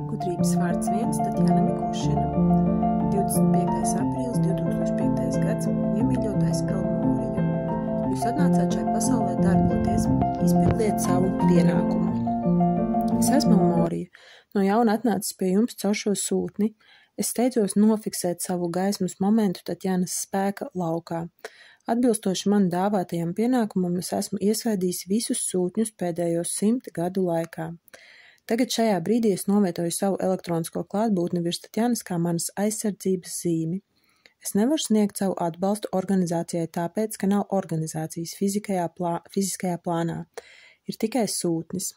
Gudrības vārds 1, Tatjana Mikušina, 25. aprīlis 2005. gads, iemīļotais Elmorija. Jūs atnācāt šai pasaulē darboties, izpildiet savu pienākumu. Es esmu Elmorija, no jauna atnācis pie jums caur šo sūtni. Es steidzos nofiksēt savu gaismas momentu Tatjanas spēka laukā. Atbilstoši man dāvātajam pienākumam, es esmu iesvaidījis visus sūtņus pēdējos 100 gadu laikā. Tagad šajā brīdī es novietoju savu elektronisko klātbūtni virs Tatjanas kā manas aizsardzības zīmi. Es nevaru sniegt savu atbalstu organizācijai tāpēc, ka nav organizācijas fiziskajā plānā. Ir tikai sūtnis.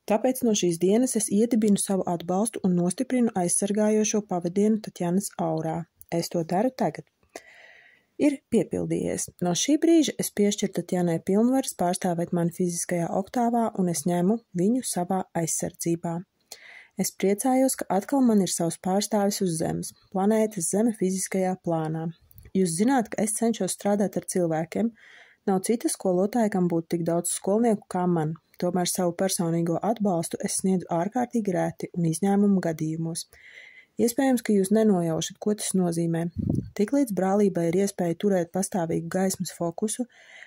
Tāpēc no šīs dienas es iedibinu savu atbalstu un nostiprinu aizsargājošo pavadienu Tatjanas aurā. Es to daru tagad. Ir piepildījies. No šī brīža es piešķiru Tatjanai pilnvaras pārstāvēt mani fiziskajā oktāvā un es ņemu viņu savā aizsardzībā. Es priecājos, ka atkal man ir savs pārstāvis uz Zemes, planētas Zeme fiziskajā plānā. Jūs zināt, ka es cenšos strādāt ar cilvēkiem. Nav cita skolotāja, kam būtu tik daudz skolnieku kā man. Tomēr savu personīgo atbalstu es sniedzu ārkārtīgi reti un izņēmumu gadījumos. Iespējams, ka jūs nenojaušat, ko tas nozīmē. Tiklīdz brālībai ir iespēja turēt pastāvīgu gaismas fokusu,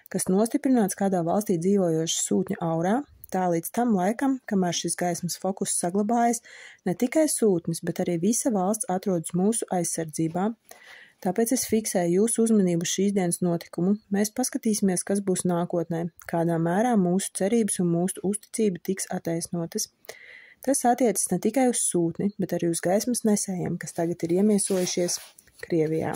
kas nostiprināts kādā valstī dzīvojoša sūtņa aurā, tā līdz tam laikam, kamēr šis gaismas fokus saglabājas, ne tikai sūtnis, bet arī visa valsts atrodas mūsu aizsardzībā. Tāpēc es fiksēju jūsu uzmanību šīs dienas notikumu. Mēs paskatīsimies, kas būs nākotnē, kādā mērā mūsu cerības un mūsu uzticība tiks attaisnotas. Tas attiecas ne tikai uz sūtni, bet arī uz gaismas nesējiem, kas tagad ir iemiesojušies Krievijā.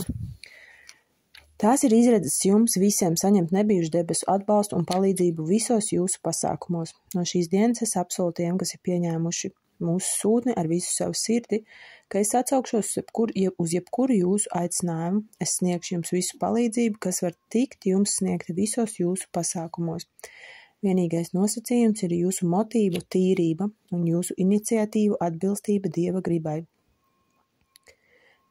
Tās ir izredzes jums visiem saņemt nebijušu debesu atbalstu un palīdzību visos jūsu pasākumos. No šīs dienas es apsolu tiem, kas ir pieņēmuši mūsu sūtni ar visu savu sirdi, ka es atsaukšos uz jebkuru jūsu aicinājumu. Es sniegšu jums visu palīdzību, kas var tikt jums sniegta visos jūsu pasākumos. Vienīgais nosacījums ir jūsu motīvu tīrība un jūsu iniciatīvu atbilstība Dieva gribai.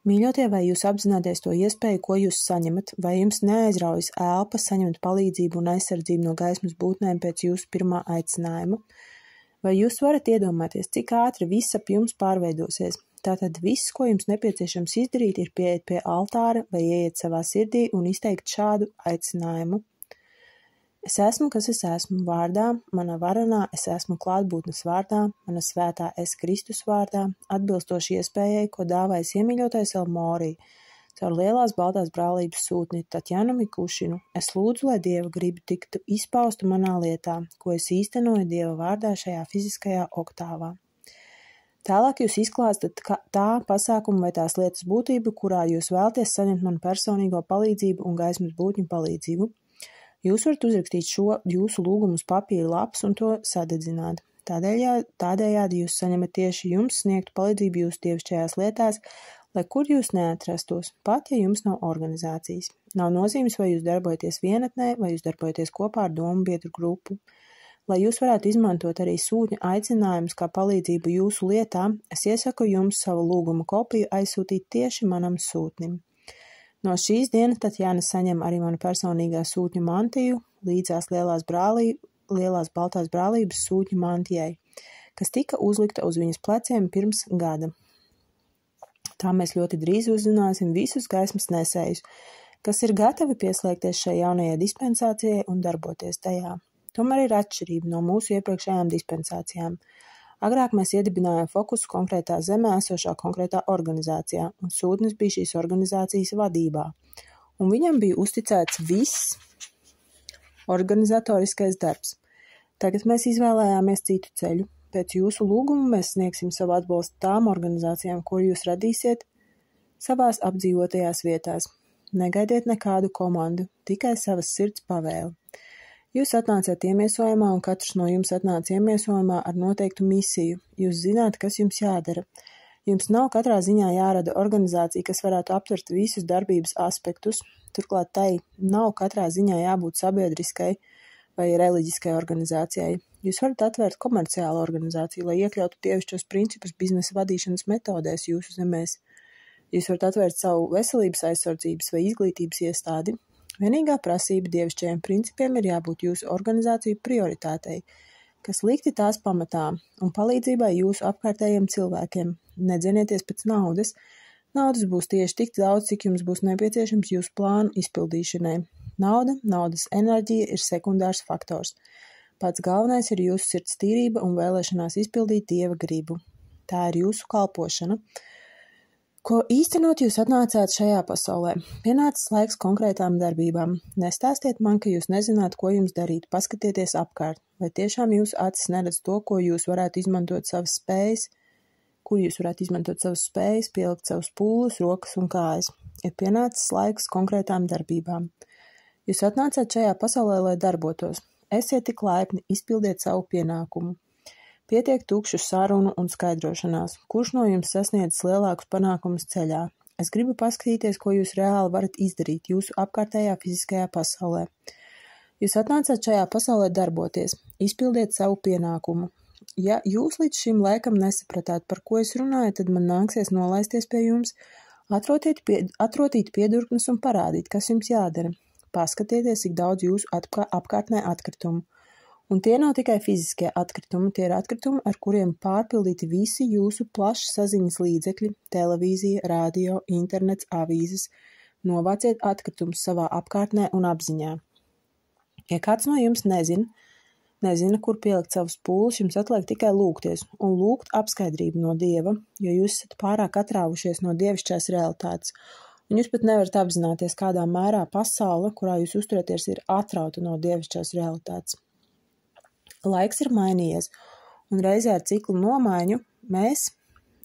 Mīļotie, vai jūs apzināties to iespēju, ko jūs saņemat, vai jums neaizraujas elpa saņemt palīdzību un aizsardzību no gaismas būtnēm pēc jūsu pirmā aicinājuma? Vai jūs varat iedomāties, cik ātri viss ap jums pārveidosies? Tātad viss, ko jums nepieciešams izdarīt, ir pieiet pie altāra vai ieiet savā sirdī un izteikt šādu aicinājumu. Es esmu, kas es esmu vārdā, mana varanā, es esmu klātbūtnes vārdā, mana svētā es Kristus vārdā, atbilstoši iespējai, ko dāvājas iemīļotais Elmorija, caur lielās baltās brālības sūtni Tatjanu Mikušinu. Es lūdzu, lai Dieva griba tiktu izpausta manā lietā, ko es īstenoju Dieva vārdā šajā fiziskajā oktāvā. Tālāk jūs izklāstat tā pasākuma vai tās lietas būtību, kurā jūs vēlties saņemt manu personīgo palīdzību un gaismas būtņu palīdzību. Jūs varat uzrakstīt šo jūsu lūgumu uz papīra lapas un to sadedzināt. Tādējādi jūs saņemat tieši jums sniegtu palīdzību jūsu dievišķajās lietās, lai kur jūs neatrastos, pat ja jums nav organizācijas. Nav nozīmes, vai jūs darbojaties vienatnē, vai jūs darbojaties kopā ar domu biedru grupu. Lai jūs varētu izmantot arī sūtņa aicinājumus kā palīdzību jūsu lietā, es iesaku jums savu lūguma kopiju aizsūtīt tieši manam sūtnim. No šīs dienas Tatjana saņem arī manu personīgā sūtņu mantiju līdzās lielās baltās brālības sūtņu mantijai, kas tika uzlikta uz viņas pleciem pirms gada. Tā mēs ļoti drīz uzzināsim visus gaismas nesējus, kas ir gatavi pieslēgties šai jaunajai dispensācijai un darboties tajā. Tomēr ir atšķirība no mūsu iepriekšējām dispensācijām. Agrāk mēs iedibinājām fokusu konkrētā zemē esošā konkrētā organizācijā, un sūtnis bija šīs organizācijas vadībā. Un viņam bija uzticēts viss organizatoriskais darbs. Tagad mēs izvēlējāmies citu ceļu. Pēc jūsu lūguma mēs sniegsim savu atbalstu tām organizācijām, ko jūs radīsiet savās apdzīvotajās vietās. Negaidiet nekādu komandu, tikai savas sirds pavēli. Jūs atnācāt iemiesojumā, un katrs no jums atnāca iemiesojumā ar noteiktu misiju. Jūs zināt, kas jums jādara. Jums nav katrā ziņā jārada organizācija, kas varētu aptvert visus darbības aspektus. Turklāt tai nav katrā ziņā jābūt sabiedriskai vai reliģiskai organizācijai. Jūs varat atvērt komerciālu organizāciju, lai iekļautu dievišķos principus biznesa vadīšanas metodēs jūsu zemēs. Jūs varat atvērt savu veselības aizsardzības vai izglītības iestādi. Vienīgā prasība dievišķajiem principiem ir jābūt jūsu organizāciju prioritātei, kas likti tās pamatā un palīdzībai jūsu apkārtējiem cilvēkiem. Nedzenieties pēc naudas. Naudas būs tieši tik daudz, cik jums būs nepieciešams jūsu plānu izpildīšanai. Naudas enerģija ir sekundārs faktors. Pats galvenais ir jūsu sirds tīrība un vēlēšanās izpildīt Dieva gribu. Tā ir jūsu kalpošana. Ko īstenot jūs atnācāt šajā pasaulē? Pienācis laiks konkrētām darbībām. Nestāstiet man, ka jūs nezināt, ko jums darīt. Paskatieties apkārt. Vai tiešām jūsu acis neredz to, ko jūs varētu izmantot savas spējas? Kur jūs varētu izmantot savas spējas, pielikt savus pūles, rokas un kājas? Ir pienācis laiks konkrētām darbībām. Jūs atnācāt šajā pasaulē, lai darbotos. Esiet tik laipni, izpildiet savu pienākumu. Pietiek tukšu sarunu un skaidrošanās. Kurš no jums sasniedzis lielākus panākumus ceļā? Es gribu paskatīties, ko jūs reāli varat izdarīt jūsu apkārtējā fiziskajā pasaulē. Jūs atnācāt šajā pasaulē darboties. Izpildiet savu pienākumu. Ja jūs līdz šim laikam nesapratāt, par ko es runāju, tad man nāksies nolaisties pie jums, atrotīt piedurknes un parādīt, kas jums jādara. Paskatieties, cik daudz jūsu apkārtnē atkritumu. Un tie nav tikai fiziskie atkritumi, tie ir atkritumi, ar kuriem pārpildīti visi jūsu plašsaziņas līdzekļi, televīzija, radio, internets, avīzes. Novāciet atkritumus savā apkārtnē un apziņā. Ja kāds no jums nezina, kur pielikt savus pūles, jums atliek tikai lūgties un lūgt apskaidrību no Dieva, jo jūs esat pārāk atrāvušies no dievišķās realitātes. Un jūs pat nevarat apzināties, kādā mērā pasaule, kurā jūs uzturaties, ir atrauta no dievišķās realitātes. Laiks ir mainījies, un reizē ar ciklu nomaiņu mēs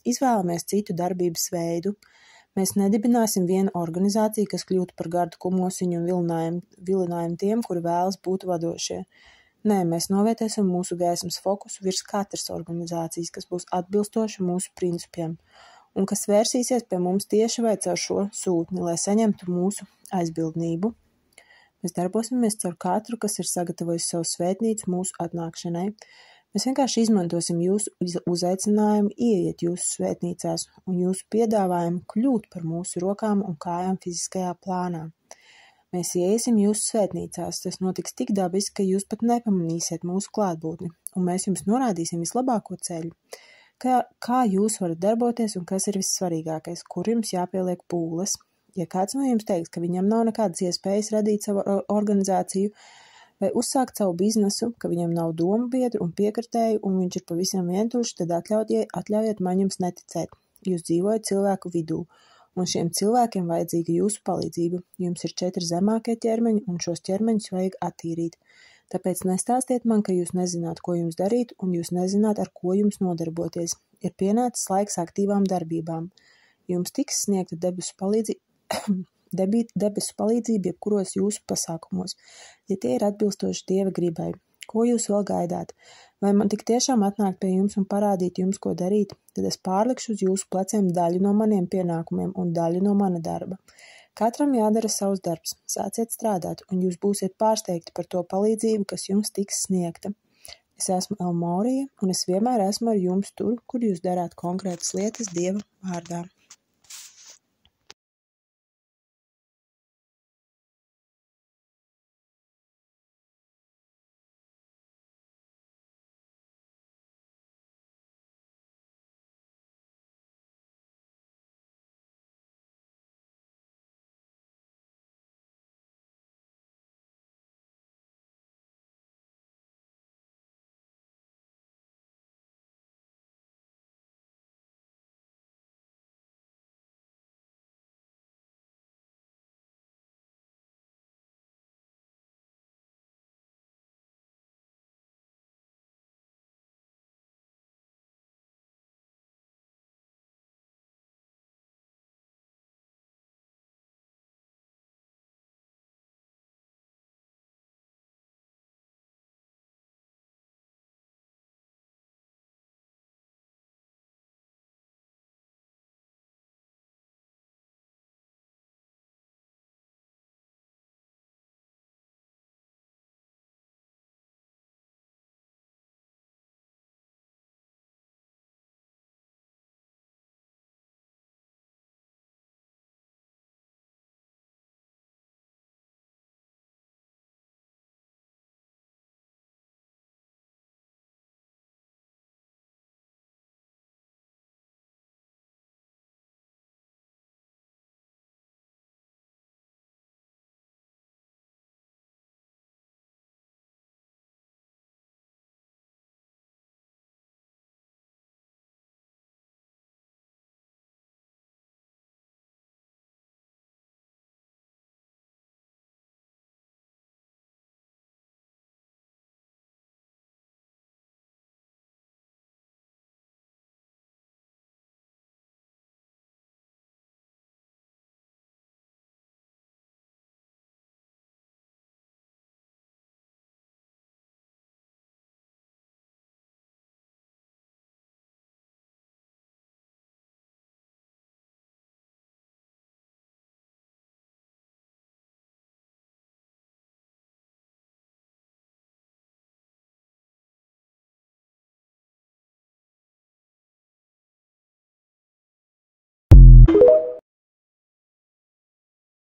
izvēlamies citu darbības veidu. Mēs nedibināsim vienu organizāciju, kas kļūtu par gardu kumosiņu un vilinājumu tiem, kuri vēlas būt vadošie. Nē, mēs novietosim mūsu gaismas fokusu virs katras organizācijas, kas būs atbilstoša mūsu principiem, un kas vērsīsies pie mums tieši vai caur šo sūtni, lai saņemtu mūsu aizbildnību. Mēs darbosimies caur katru, kas ir sagatavojis savu svētnīcu mūsu atnākšanai. Mēs vienkārši izmantosim jūsu uzaicinājumu ieiet jūsu svētnīcās un jūsu piedāvājumu kļūt par mūsu rokām un kājām fiziskajā plānā. Mēs ieiesim jūsu svētnīcās, tas notiks tik dabiski, ka jūs pat nepamanīsiet mūsu klātbūtni, un mēs jums norādīsim vislabāko ceļu. Kā jūs varat darboties un kas ir vissvarīgākais, kur jums jāpieliek pūles. Ja kāds no jums teiks, ka viņam nav nekādas iespējas radīt savu organizāciju vai uzsākt savu biznesu, ka viņam nav domu biedru un piekritēju un viņš ir pavisam vientuļš, tad atļaujiet man jums neticēt. Jūs dzīvojat cilvēku vidū, un šiem cilvēkiem vajadzīga jūsu palīdzība. Jums ir 4 zemākie ķermeņi, un šos ķermeņus vajag attīrīt. Tāpēc nestāstiet man, ka jūs nezināt, ko jums darīt, un jūs nezināt, ar ko jums nodarboties. Ir pienācis laiks aktīvām darbībām. Jums tiks sniegta debesu palīdzība jebkuros jūsu pasākumos, ja tie ir atbilstoši Dieva gribai. Ko jūs vēl gaidāt? Vai man tik tiešām atnākt pie jums un parādīt jums, ko darīt? Tad es pārlikšu uz jūsu pleciem daļu no maniem pienākumiem un daļu no mana darba. Katram jādara savs darbs. Sāciet strādāt, un jūs būsiet pārsteigti par to palīdzību, kas jums tiks sniegta. Es esmu Elmorija, un es vienmēr esmu ar jums tur, kur jūs darāt konkrētas lietas Dieva vārdā.